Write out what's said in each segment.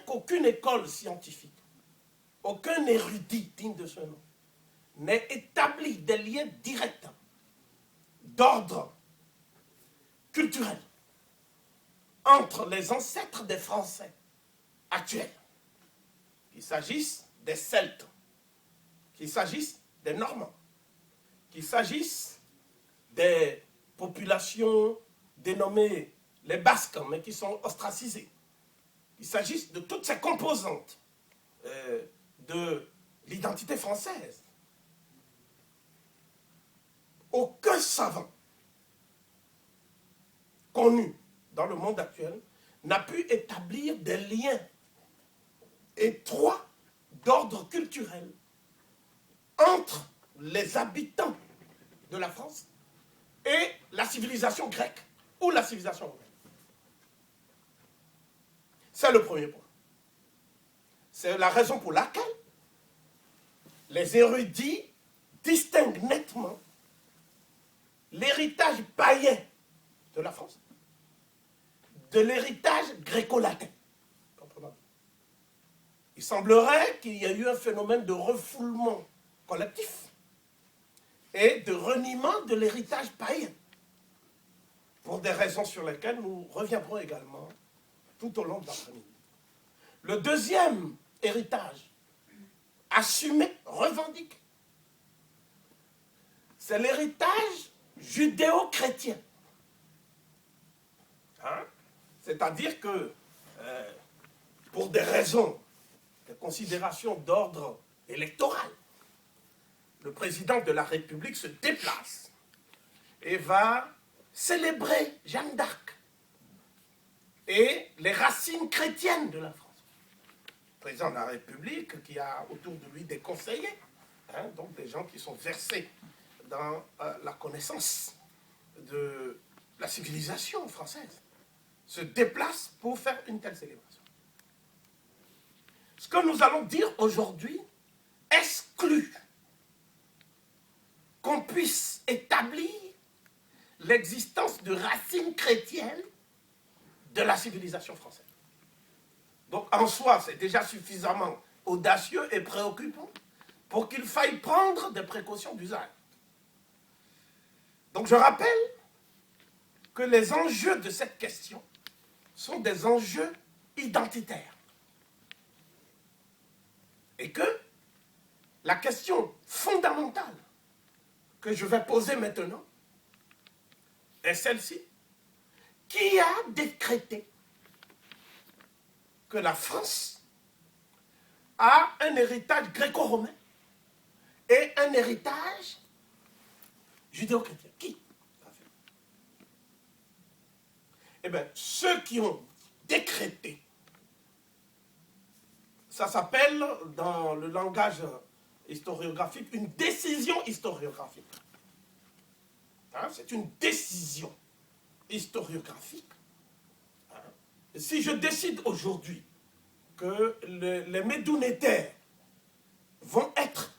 qu'aucune école scientifique, aucun érudit digne de ce nom, n'ait établi des liens directs d'ordre culturel entre les ancêtres des Français actuels, qu'il s'agisse des Celtes, qu'il s'agisse des Normands, qu'il s'agisse des populations dénommées les Basques, mais qui sont ostracisées, qu'il s'agisse de toutes ces composantes de l'identité française. Aucun savant connu dans le monde actuel n'a pu établir des liens étroits d'ordre culturel entre les habitants de la France et la civilisation grecque ou la civilisation romaine. C'est le premier point. C'est la raison pour laquelle les érudits distinguent nettement l'héritage païen de la France de l'héritage gréco-latin. Il semblerait qu'il y ait eu un phénomène de refoulement collectif et de reniement de l'héritage païen, pour des raisons sur lesquelles nous reviendrons également tout au long de l'après-midi. Le deuxième héritage assumé, revendiqué, c'est l'héritage judéo-chrétien. Hein? C'est-à-dire que, pour des raisons, des considérations d'ordre électoral, le président de la République se déplace et va célébrer Jeanne d'Arc et les racines chrétiennes de la France. Le président de la République qui a autour de lui des conseillers, hein, donc des gens qui sont versés dans la connaissance de la civilisation française, se déplace pour faire une telle célébration. Ce que nous allons dire aujourd'hui exclut qu'on puisse établir l'existence de racines chrétiennes de la civilisation française. Donc en soi, c'est déjà suffisamment audacieux et préoccupant pour qu'il faille prendre des précautions d'usage. Donc je rappelle que les enjeux de cette question sont des enjeux identitaires. Et que la question fondamentale que je vais poser maintenant est celle-ci. Qui a décrété que la France a un héritage gréco-romain et un héritage judéo-chrétien? Qui? Eh bien, ceux qui ont décrété, ça s'appelle, dans le langage historiographique, une décision historiographique. Hein, c'est une décision historiographique. Hein. Si je décide aujourd'hui que les Médounétaires vont être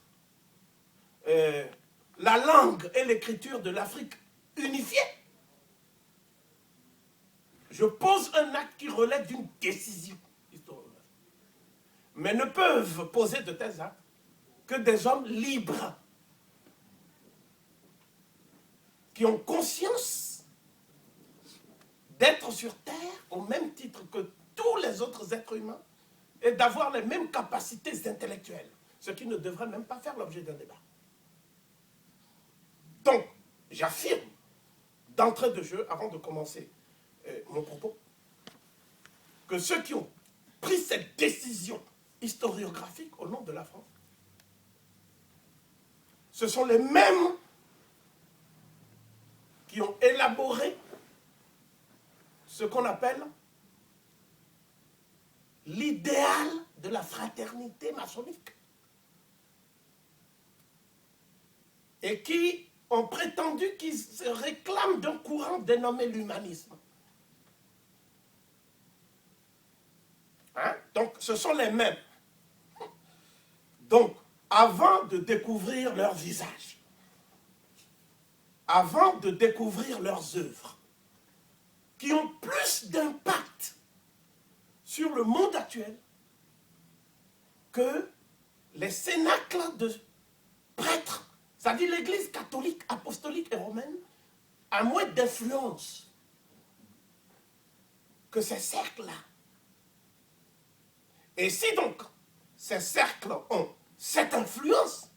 la langue et l'écriture de l'Afrique unifiée, je pose un acte qui relève d'une décision historiographique. Mais ne peuvent poser de tels actes que des hommes libres, qui ont conscience d'être sur Terre au même titre que tous les autres êtres humains et d'avoir les mêmes capacités intellectuelles, ce qui ne devrait même pas faire l'objet d'un débat. Donc, j'affirme d'entrée de jeu, avant de commencer mon propos, que ceux qui ont pris cette décision historiographique au nom de la France, ce sont les mêmes qui ont élaboré ce qu'on appelle l'idéal de la fraternité maçonnique. Et qui ont prétendu qu'ils se réclament d'un courant dénommé l'humanisme. Hein? Donc, ce sont les mêmes. Donc, avant de découvrir leur visage, avant de découvrir leurs œuvres, qui ont plus d'impact sur le monde actuel que les cénacles de prêtres, c'est-à-dire l'Église catholique, apostolique et romaine, a moins d'influence que ces cercles-là. Et si donc ces cercles ont cette influence,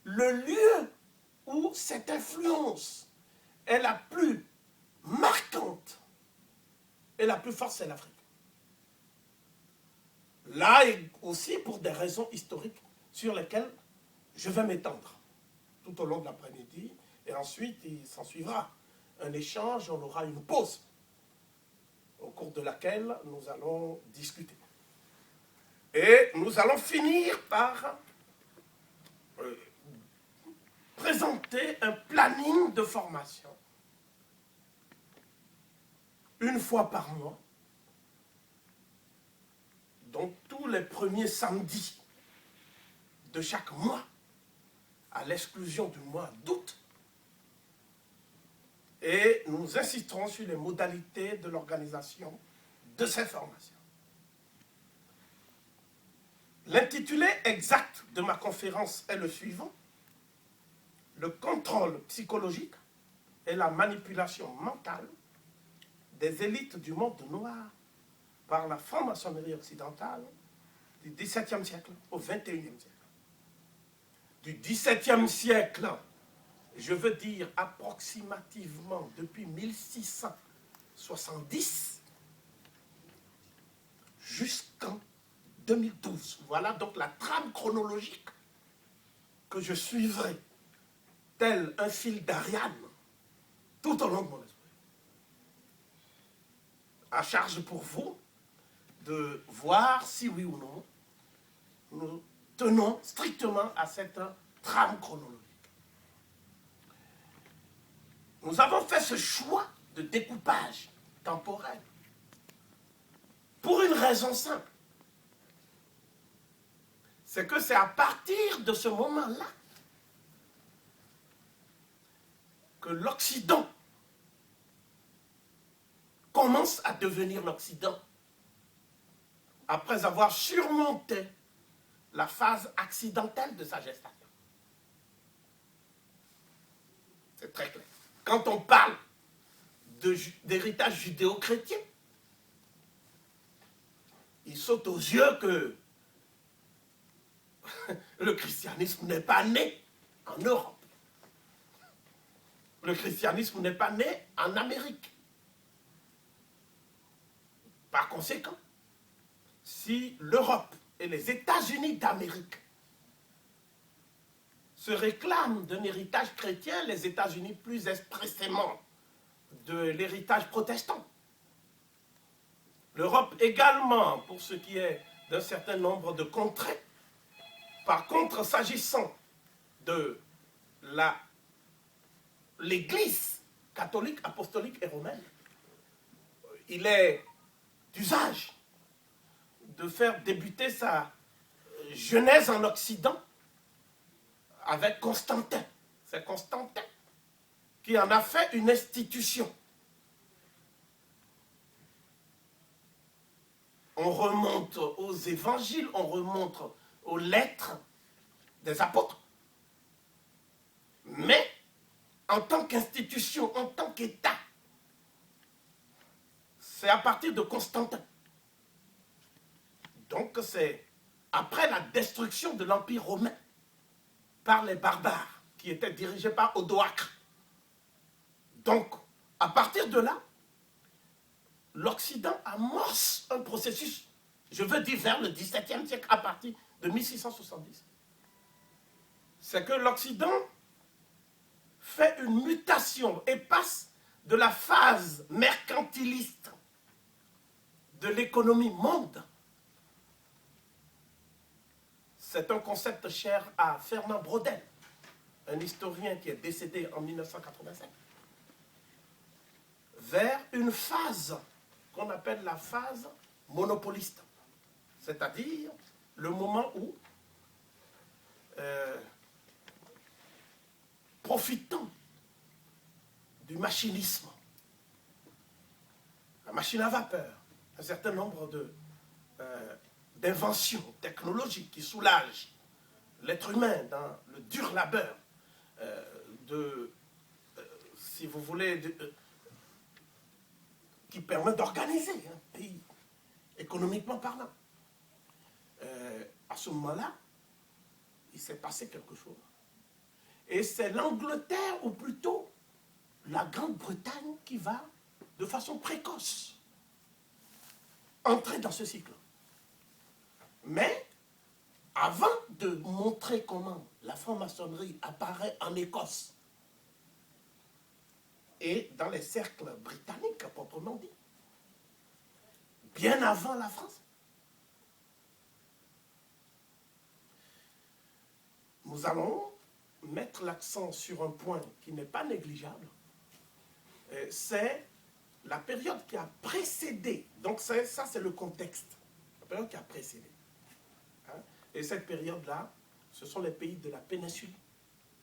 le lieu où cette influence est la plus marquante et la plus forte, c'est l'Afrique. Là aussi pour des raisons historiques sur lesquelles je vais m'étendre tout au long de l'après-midi, et ensuite il s'en suivra un échange, on aura une pause au cours de laquelle nous allons discuter. Et nous allons finir par présenter un planning de formation une fois par mois, donc tous les premiers samedis de chaque mois, à l'exclusion du mois d'août, et nous insisterons sur les modalités de l'organisation de ces formations. L'intitulé exact de ma conférence est le suivant: le contrôle psychologique et la manipulation mentale des élites du monde noir par la franc-maçonnerie occidentale du XVIIe siècle au XXIe siècle. Du XVIIe siècle, je veux dire approximativement depuis 1670 jusqu'en 2012. Voilà donc la trame chronologique que je suivrai, tel un fil d'Ariane, tout au long de mon esprit. À charge pour vous de voir si oui ou non nous tenons strictement à cette trame chronologique. Nous avons fait ce choix de découpage temporel pour une raison simple. C'est que c'est à partir de ce moment-là que l'Occident commence à devenir l'Occident après avoir surmonté la phase accidentelle de sa gestation. C'est très clair. Quand on parle d'héritage judéo-chrétien, il saute aux yeux que le christianisme n'est pas né en Europe. Le christianisme n'est pas né en Amérique. Par conséquent, si l'Europe et les États-Unis d'Amérique se réclament d'un héritage chrétien, les États-Unis plus expressément de l'héritage protestant. L'Europe également, pour ce qui est d'un certain nombre de contrées. Par contre, s'agissant de l'Église catholique, apostolique et romaine, il est d'usage de faire débuter sa genèse en Occident avec Constantin. C'est Constantin qui en a fait une institution. On remonte aux évangiles, on remonte aux lettres des apôtres. Mais en tant qu'institution, en tant qu'État, c'est à partir de Constantin. Donc c'est après la destruction de l'Empire romain par les barbares qui étaient dirigés par Odoacre. Donc, à partir de là, l'Occident amorce un processus, je veux dire vers le XVIIe siècle, à partir de 1670. C'est que l'Occident fait une mutation et passe de la phase mercantiliste de l'économie monde. C'est un concept cher à Fernand Braudel, un historien qui est décédé en 1985, vers une phase qu'on appelle la phase monopoliste, c'est-à-dire le moment où, profitant du machinisme, la machine à vapeur, un certain nombre d'inventions technologiques qui soulagent l'être humain dans le dur labeur si vous voulez, qui permet d'organiser un pays économiquement parlant. À ce moment-là, il s'est passé quelque chose. Et c'est l'Angleterre, ou plutôt la Grande-Bretagne, qui va, de façon précoce, entrer dans ce cycle. Mais, avant de montrer comment la franc-maçonnerie apparaît en Écosse et dans les cercles britanniques, proprement dit, bien avant la France, nous allons mettre l'accent sur un point qui n'est pas négligeable, c'est la période qui a précédé. Donc ça c'est le contexte, la période qui a précédé. Hein? Et cette période-là, ce sont les pays de la péninsule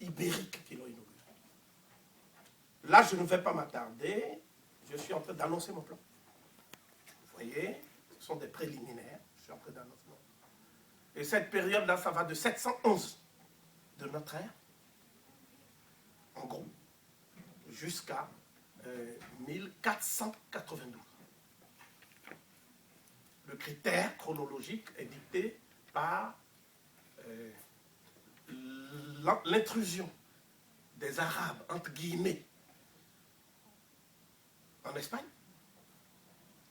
ibérique qui l'ont inaugurée. Là, je ne vais pas m'attarder, je suis en train d'annoncer mon plan. Vous voyez, ce sont des préliminaires, je suis en train d'annoncer mon plan. Et cette période-là, ça va de 711 de notre ère, en gros, jusqu'à 1492. Le critère chronologique est dicté par l'intrusion des Arabes, entre guillemets, en Espagne,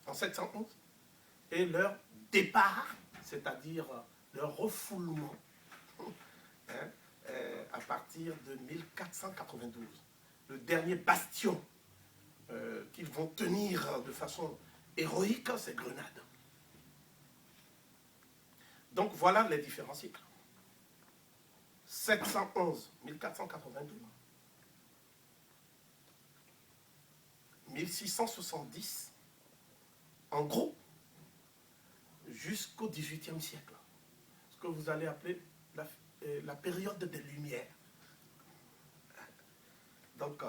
en 711, et leur départ, c'est-à-dire leur refoulement, hein, à partir de 1492. Le dernier bastion qu'ils vont tenir de façon héroïque, c'est Grenade. Donc voilà les différents cycles. 711, 1492. 1670, en gros, jusqu'au XVIIIe siècle. Ce que vous allez appeler la période des Lumières. Donc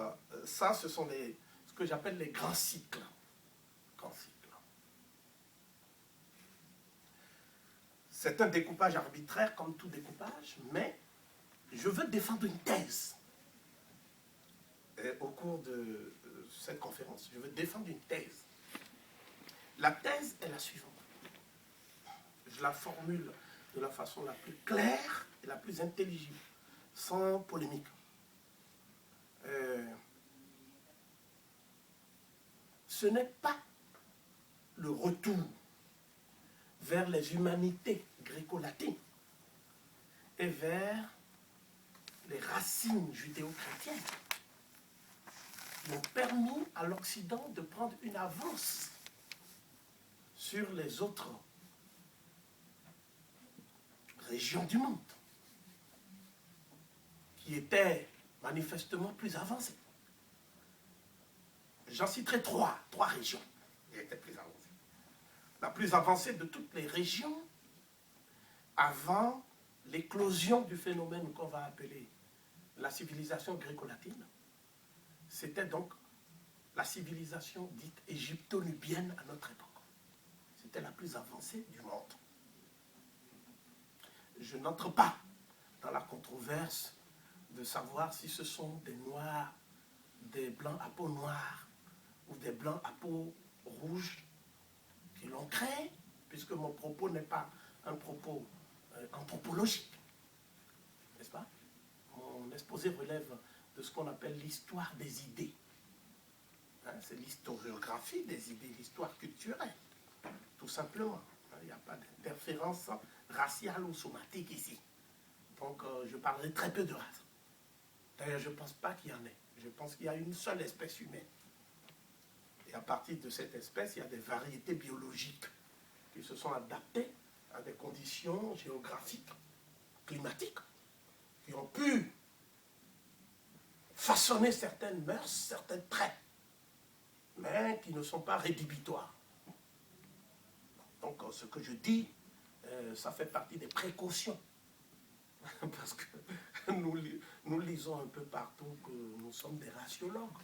ça, ce sont ce que j'appelle les grands cycles. Grands cycles. C'est un découpage arbitraire, comme tout découpage, mais je veux défendre une thèse. Et au cours de cette conférence, je veux défendre une thèse. La thèse est la suivante. Je la formule de la façon la plus claire et la plus intelligible, sans polémique. Ce n'est pas le retour vers les humanités gréco-latines et vers les racines judéo-chrétiennes qui ont permis à l'Occident de prendre une avance sur les autres régions du monde qui étaient manifestement plus avancées. J'en citerai trois régions qui étaient plus avancées. La plus avancée de toutes les régions avant l'éclosion du phénomène qu'on va appeler la civilisation gréco-latine, c'était donc la civilisation dite égypto-nubienne à notre époque. C'était la plus avancée du monde. Je n'entre pas dans la controverse de savoir si ce sont des noirs, des blancs à peau noire ou des blancs à peau rouge qui l'ont créé, puisque mon propos n'est pas un propos anthropologique, n'est-ce pas? Mon exposé relève de ce qu'on appelle l'histoire des idées. Hein, c'est l'historiographie des idées, l'histoire culturelle, tout simplement. Il n'y a pas d'interférence raciale ou somatique ici. Donc je parlerai très peu de race. D'ailleurs, je ne pense pas qu'il y en ait. Je pense qu'il y a une seule espèce humaine. Et à partir de cette espèce, il y a des variétés biologiques qui se sont adaptées à des conditions géographiques, climatiques, qui ont pu façonner certaines mœurs, certains traits, mais qui ne sont pas rédhibitoires. Donc ce que je dis, ça fait partie des précautions. Parce que nous lisons un peu partout que nous sommes des raciologues.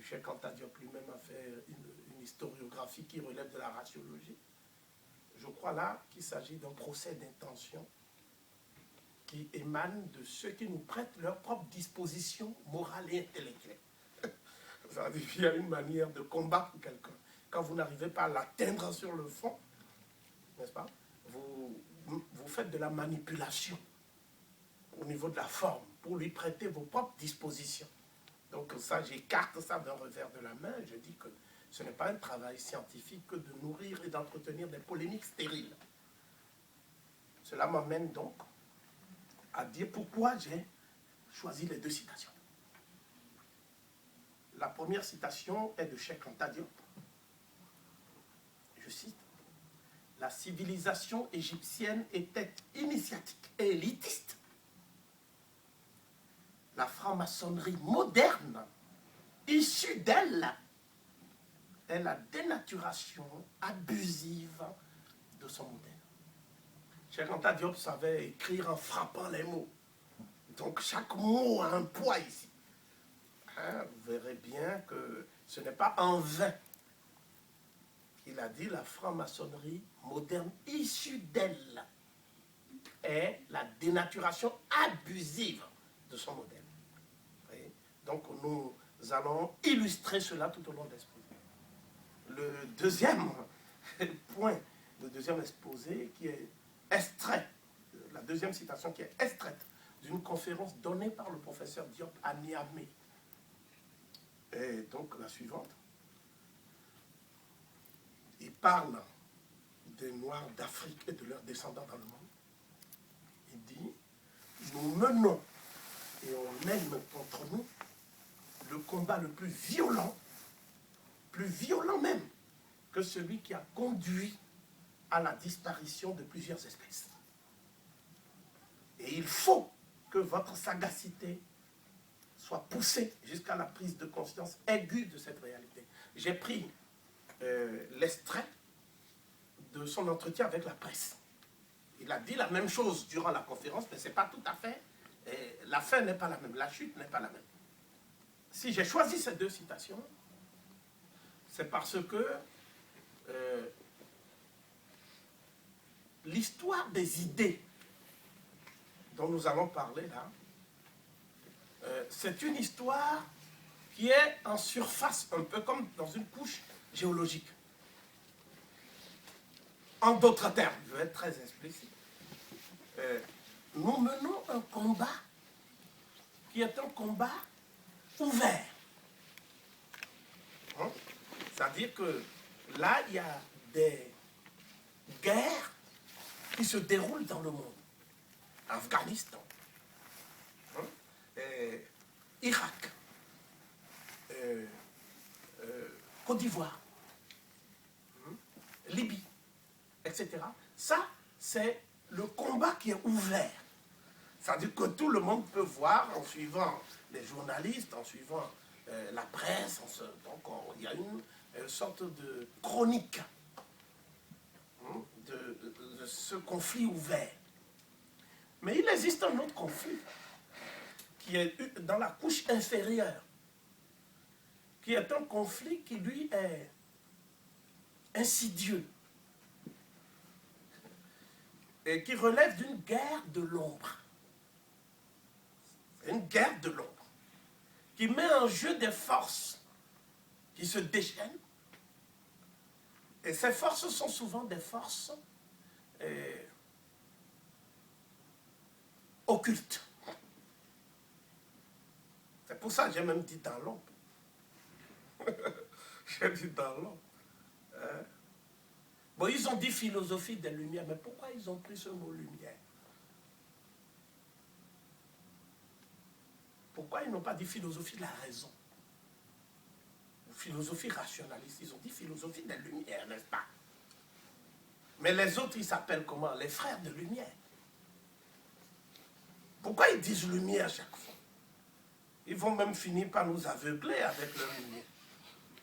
Cheikh Anta Diop lui-même a fait une historiographie qui relève de la raciologie. je crois là qu'il s'agit d'un procès d'intention qui émane de ceux qui nous prêtent leur propre disposition morale et intellectuelle. C'est-à-dire qu'il y a une manière de combattre quelqu'un. Quand vous n'arrivez pas à l'atteindre sur le fond, n'est-ce pas, vous faites de la manipulation au niveau de la forme pour lui prêter vos propres dispositions. Donc ça, j'écarte ça d'un revers de la main et je dis que ce n'est pas un travail scientifique que de nourrir et d'entretenir des polémiques stériles. Cela m'amène donc à dire pourquoi j'ai choisi les deux citations. La première citation est de Cheikh Anta Diop. Je cite, « La civilisation égyptienne était initiatique et élitiste. La franc-maçonnerie moderne, issue d'elle, est la dénaturation abusive de son modèle. » Cheikh Anta Diop savait écrire en frappant les mots. Donc chaque mot a un poids ici. Hein, vous verrez bien que ce n'est pas en vain qu'il a dit la franc-maçonnerie moderne issue d'elle est la dénaturation abusive de son modèle. Donc nous allons illustrer cela tout au long de l'exposé. Le deuxième point, le deuxième exposé qui est extrait, la deuxième citation qui est extraite d'une conférence donnée par le professeur Diop à Niamey. Et donc la suivante. Il parle des Noirs d'Afrique et de leurs descendants dans le monde. Il dit, nous menons et on mène contre nous le combat le plus violent même que celui qui a conduit à la disparition de plusieurs espèces. Et il faut que votre sagacité soit poussée jusqu'à la prise de conscience aiguë de cette réalité. J'ai pris l'extrait de son entretien avec la presse. Il a dit la même chose durant la conférence, mais ce n'est pas tout à fait, la fin n'est pas la même, la chute n'est pas la même. Si j'ai choisi ces deux citations, c'est parce que l'histoire des idées dont nous allons parler là, c'est une histoire qui est en surface, un peu comme dans une couche géologique. En d'autres termes, je vais être très explicite, nous menons un combat qui est un combat ouvert. Hein? C'est-à-dire que là, il y a des guerres qui se déroulent dans le monde. Afghanistan, Irak, Côte d'Ivoire, Libye, etc. Ça, c'est le combat qui est ouvert. C'est-à-dire que tout le monde peut voir en suivant les journalistes, en suivant la presse. Donc il y a une sorte de chronique de ce conflit ouvert. Mais il existe un autre conflit qui est dans la couche inférieure, qui est un conflit qui, lui, est insidieux et qui relève d'une guerre de l'ombre. C'est une guerre de l'ombre qui met en jeu des forces qui se déchaînent. Et ces forces sont souvent des forces occultes. C'est pour ça que j'ai même dit dans l'ombre. J'ai dit dans l'ombre. Bon, ils ont dit philosophie des Lumières, mais pourquoi ils ont pris ce mot lumière? Pourquoi ils n'ont pas dit philosophie de la raison? Ou philosophie rationaliste? Ils ont dit philosophie des Lumières, n'est-ce pas? Mais les autres, ils s'appellent comment? Les frères de lumière. Pourquoi ils disent lumière chaque fois? Ils vont même finir par nous aveugler avec leur lumière.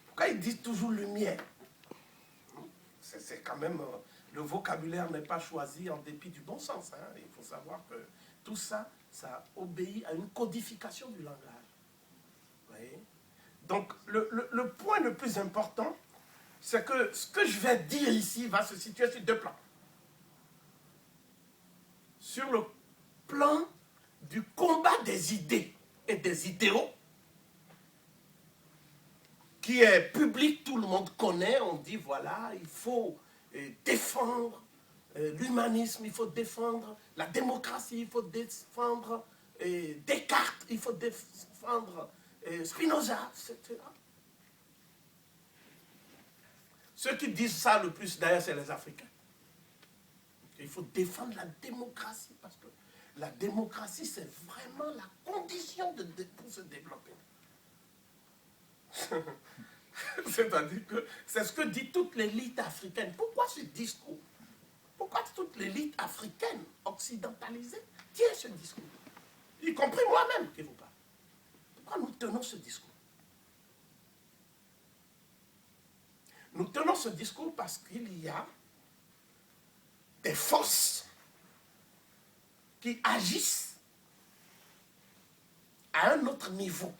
Pourquoi ils disent toujours lumière? C'est quand même... le vocabulaire n'est pas choisi en dépit du bon sens. Hein. Il faut savoir que tout ça, ça obéit à une codification du langage. Vous voyez? Donc, le point le plus important, c'est que ce que je vais dire ici va se situer sur deux plans. sur le plan du combat des idées et des idéaux, qui est public, tout le monde connaît, on dit voilà, il faut défendre l'humanisme, il faut défendre la démocratie, il faut défendre Descartes, il faut défendre Spinoza, etc. Ceux qui disent ça le plus d'ailleurs, c'est les Africains. Il faut défendre la démocratie parce que la démocratie, c'est vraiment la condition pour se développer. C'est-à-dire que c'est ce que dit toute l'élite africaine. Pourquoi ce discours? Pourquoi toute l'élite africaine occidentalisée tient ce discours? Y compris moi-même qui vous parle. Pourquoi nous tenons ce discours? Nous tenons ce discours parce qu'il y a des forces qui agissent à un autre niveau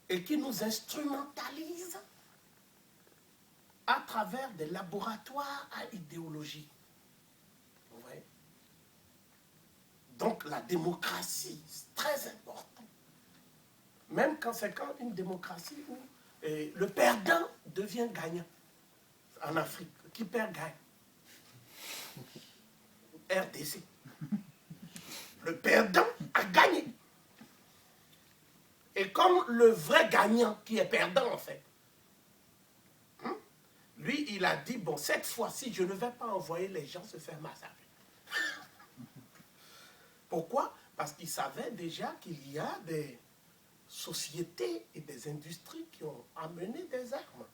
et qui nous instrumentalisent à travers des laboratoires à idéologie. Vous voyez? Donc la démocratie, c'est très important. Même quand c'est une démocratie où le perdant devient gagnant. En Afrique, qui perd gagne. RDC. Le perdant a gagné. Et comme le vrai gagnant qui est perdant en fait, lui il a dit, bon cette fois-ci je ne vais pas envoyer les gens se faire massacrer. Pourquoi? Parce qu'il savait déjà qu'il y a des sociétés et des industries qui ont amené des armes.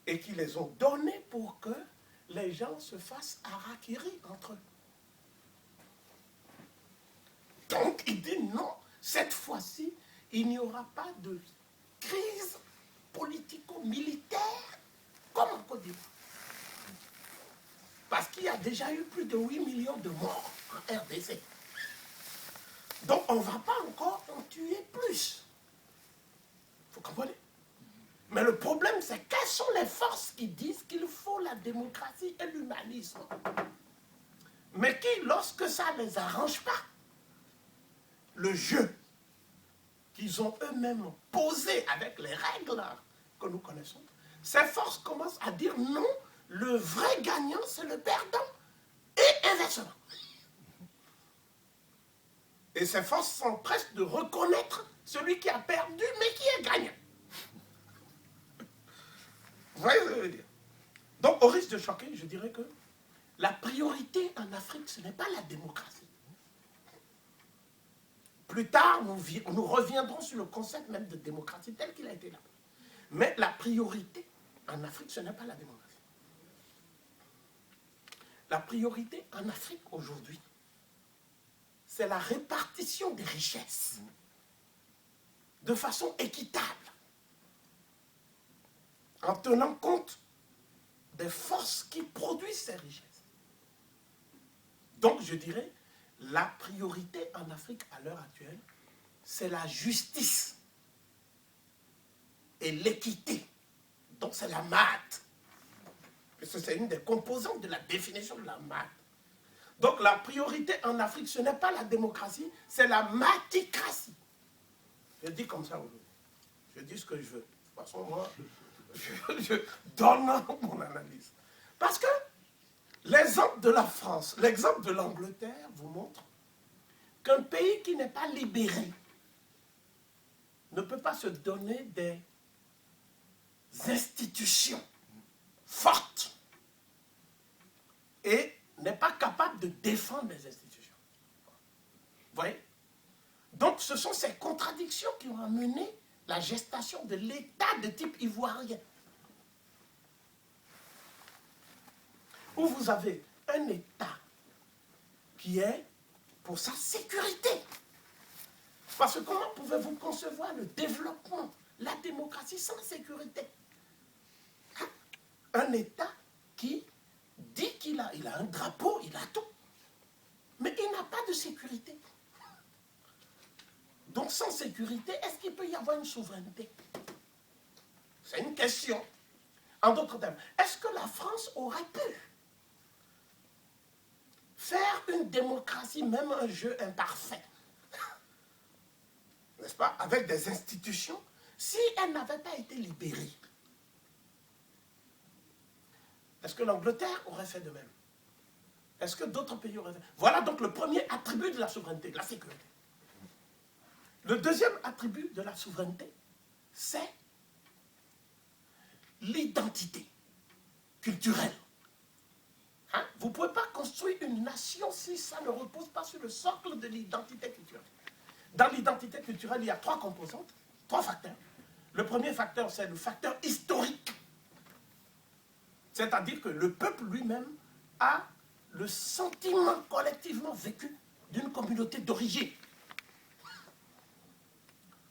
Et qui les ont données pour que les gens se fassent harakiri entre eux. Donc il dit non, cette fois-ci, il n'y aura pas de crise politico-militaire comme en Côte d'Ivoire. Parce qu'il y a déjà eu plus de 8 millions de morts en RDC. Donc on ne va pas encore en tuer plus. Vous comprenez? Mais le problème, c'est quelles sont les forces qui disent qu'il faut la démocratie et l'humanisme, mais qui, lorsque ça ne les arrange pas, le jeu qu'ils ont eux-mêmes posé avec les règles que nous connaissons, ces forces commencent à dire non, le vrai gagnant, c'est le perdant, et inversement. Et ces forces sont presque de reconnaître celui qui a perdu, mais qui est gagnant. Vous voyez ce que je veux dire? Donc, au risque de choquer, je dirais que la priorité en Afrique, ce n'est pas la démocratie. Plus tard, nous reviendrons sur le concept même de démocratie tel qu'il a été là. Mais la priorité en Afrique, ce n'est pas la démocratie. La priorité en Afrique aujourd'hui, c'est la répartition des richesses de façon équitable, en tenant compte des forces qui produisent ces richesses. Donc, je dirais, la priorité en Afrique à l'heure actuelle, c'est la justice et l'équité. Donc, c'est la maths. Parce que c'est une des composantes de la définition de la maths. Donc, la priorité en Afrique, ce n'est pas la démocratie, c'est la mathicratie. Je dis comme ça aujourd'hui. Je dis ce que je veux. De toute façon, moi, je donne mon analyse. Parce que l'exemple de la France, l'exemple de l'Angleterre vous montre qu'un pays qui n'est pas libéré ne peut pas se donner des institutions fortes et n'est pas capable de défendre les institutions. Vous voyez? Donc ce sont ces contradictions qui ont amené la gestation de l'État de type ivoirien. Où vous avez un État qui est pour sa sécurité. Parce que comment pouvez-vous concevoir le développement, la démocratie sans sécurité? Un État qui dit qu'il a un drapeau, il a tout, mais il n'a pas de sécurité. Donc sans sécurité, est-ce qu'il peut y avoir une souveraineté? C'est une question. En d'autres termes, est-ce que la France aurait pu faire une démocratie, même un jeu imparfait, n'est-ce pas, avec des institutions, si elles n'avaient pas été libérées, est-ce que l'Angleterre aurait fait de même? Est-ce que d'autres pays auraient fait? Voilà donc le premier attribut de la souveraineté, la sécurité. Le deuxième attribut de la souveraineté, c'est l'identité culturelle. Hein? Vous ne pouvez pas construire une nation si ça ne repose pas sur le socle de l'identité culturelle. Dans l'identité culturelle, il y a trois composantes, trois facteurs. Le premier facteur, c'est le facteur historique. C'est-à-dire que le peuple lui-même a le sentiment collectivement vécu d'une communauté d'origine.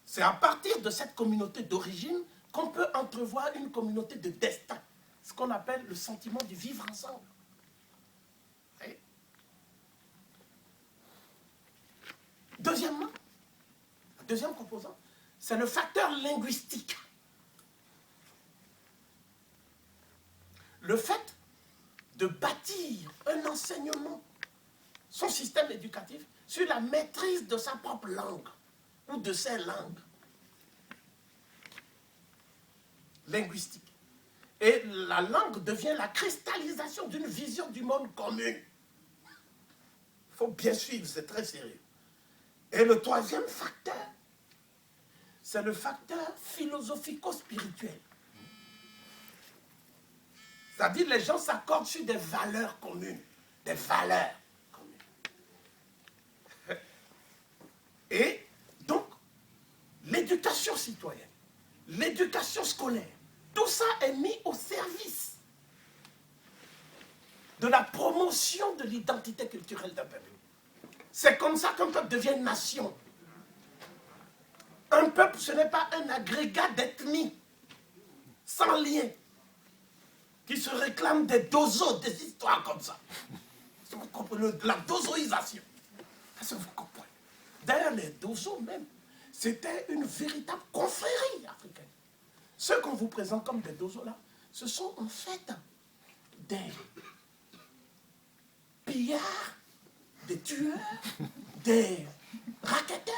C'est à partir de cette communauté d'origine qu'on peut entrevoir une communauté de destin, ce qu'on appelle le sentiment du vivre ensemble. Et deuxièmement, deuxième composant, c'est le facteur linguistique. Le fait de bâtir un enseignement, son système éducatif, sur la maîtrise de sa propre langue ou de ses langues linguistiques. Et la langue devient la cristallisation d'une vision du monde commune. Il faut bien suivre, c'est très sérieux. Et le troisième facteur, c'est le facteur philosophico-spirituel. C'est-à-dire que les gens s'accordent sur des valeurs communes. Des valeurs communes. Et donc, l'éducation citoyenne, l'éducation scolaire, tout ça est mis au service de la promotion de l'identité culturelle d'un peuple. C'est comme ça qu'un peuple devient une nation. Un peuple, ce n'est pas un agrégat d'ethnie, sans lien, qui se réclament des dozos, des histoires comme ça. Vous comprenez, la dozoisation. Est-ce que vous comprenez? D'ailleurs, les dozos même, c'était une véritable confrérie africaine. Ceux qu'on vous présente comme des dozos là, ce sont en fait des pillards, des tueurs, des racketteurs,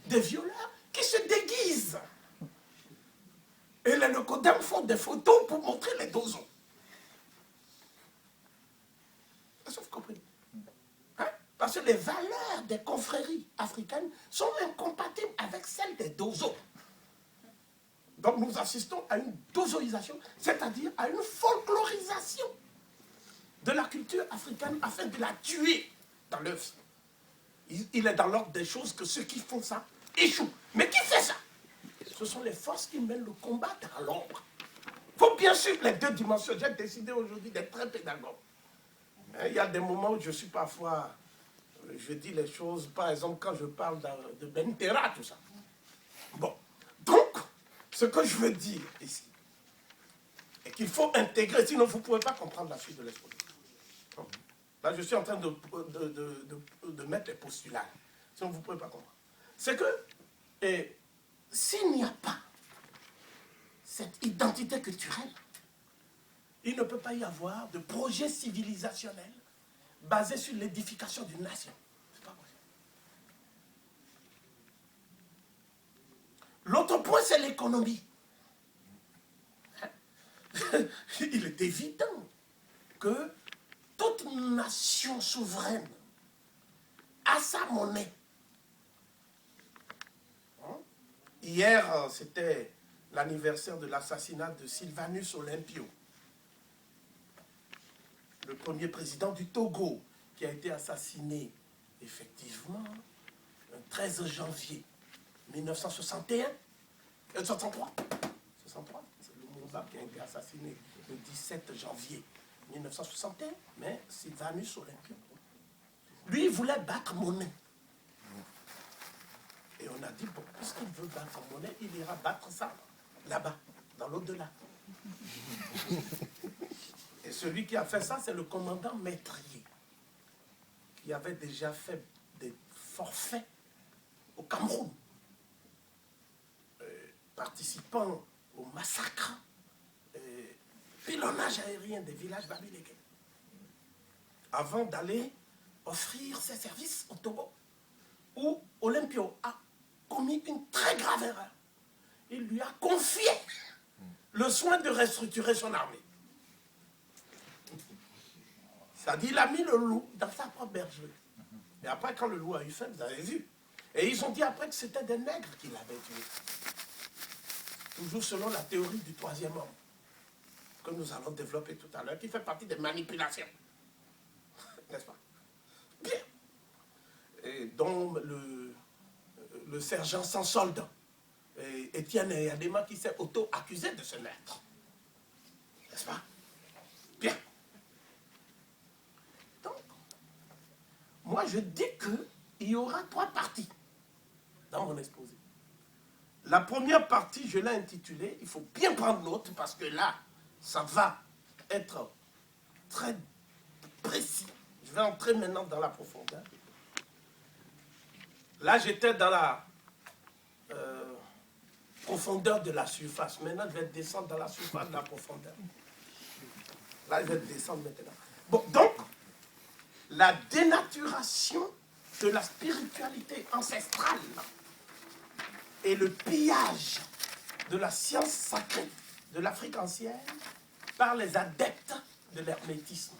des violeurs qui se déguisent. Et les locodèmes font des photos pour montrer les dozos. Est-ce que vous comprenez? Hein? Parce que les valeurs des confréries africaines sont incompatibles avec celles des dozos. Donc nous assistons à une dozoisation, c'est-à-dire à une folklorisation de la culture africaine afin de la tuer dans l'œuvre. Il est dans l'ordre des choses que ceux qui font ça échouent. Mais qui fait ça? Ce sont les forces qui mènent le combat dans l'ombre. Il faut bien suivre les deux dimensions. J'ai décidé aujourd'hui d'être très pédagogue. Il y a des moments où je suis parfois, je dis les choses, par exemple quand je parle de Bentera, tout ça. Bon, donc, ce que je veux dire ici, est qu'il faut intégrer, sinon vous ne pouvez pas comprendre la suite de l'exposition. Là, je suis en train de mettre les postulats, sinon vous ne pouvez pas comprendre. C'est que, s'il n'y a pas cette identité culturelle, il ne peut pas y avoir de projet civilisationnel basé sur l'édification d'une nation. C'est pas possible. L'autre point, c'est l'économie. Il est évident que toute nation souveraine a sa monnaie. Hier, c'était l'anniversaire de l'assassinat de Sylvanus Olympio, le premier président du Togo, qui a été assassiné, effectivement, le 13 janvier 1961, 63, c'est Lumumba qui a été assassiné le 17 janvier 1961, mais Sylvanus Olympio, lui, il voulait battre monnaie. Et on a dit, bon, puisqu'il veut battre monnaie, il ira battre ça, là-bas, dans l'au-delà. Et celui qui a fait ça, c'est le commandant Maîtrier, qui avait déjà fait des forfaits au Cameroun, participant au massacre, pilonnage aérien des villages babyloniens, avant d'aller offrir ses services au Togo, où Olympio a commis une très grave erreur. Il lui a confié le soin de restructurer son armée. C'est-à-dire, il a mis le loup dans sa propre bergerie. Et après, quand le loup a eu faim, vous avez vu. Et ils ont dit après que c'était des nègres qui l'avaient tué. Toujours selon la théorie du troisième homme, que nous allons développer tout à l'heure, qui fait partie des manipulations. N'est-ce pas? Bien. Et dont le sergent sans solde, Étienne Yadema, qui s'est auto-accusé de ce maître. N'est-ce pas? Bien. Donc, moi je dis qu'il y aura 3 parties dans mon exposé. La première partie, je l'ai intitulée, il faut bien prendre note parce que là, ça va être très précis. Je vais entrer maintenant dans la profondeur. Là, j'étais dans la profondeur de la surface. Maintenant, je vais descendre dans la surface de la profondeur. Là, je vais descendre maintenant. Bon, donc, la dénaturation de la spiritualité ancestrale et le pillage de la science sacrée de l'Afrique ancienne par les adeptes de l'hermétisme.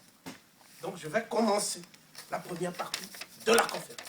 Donc, je vais commencer la première partie de la conférence.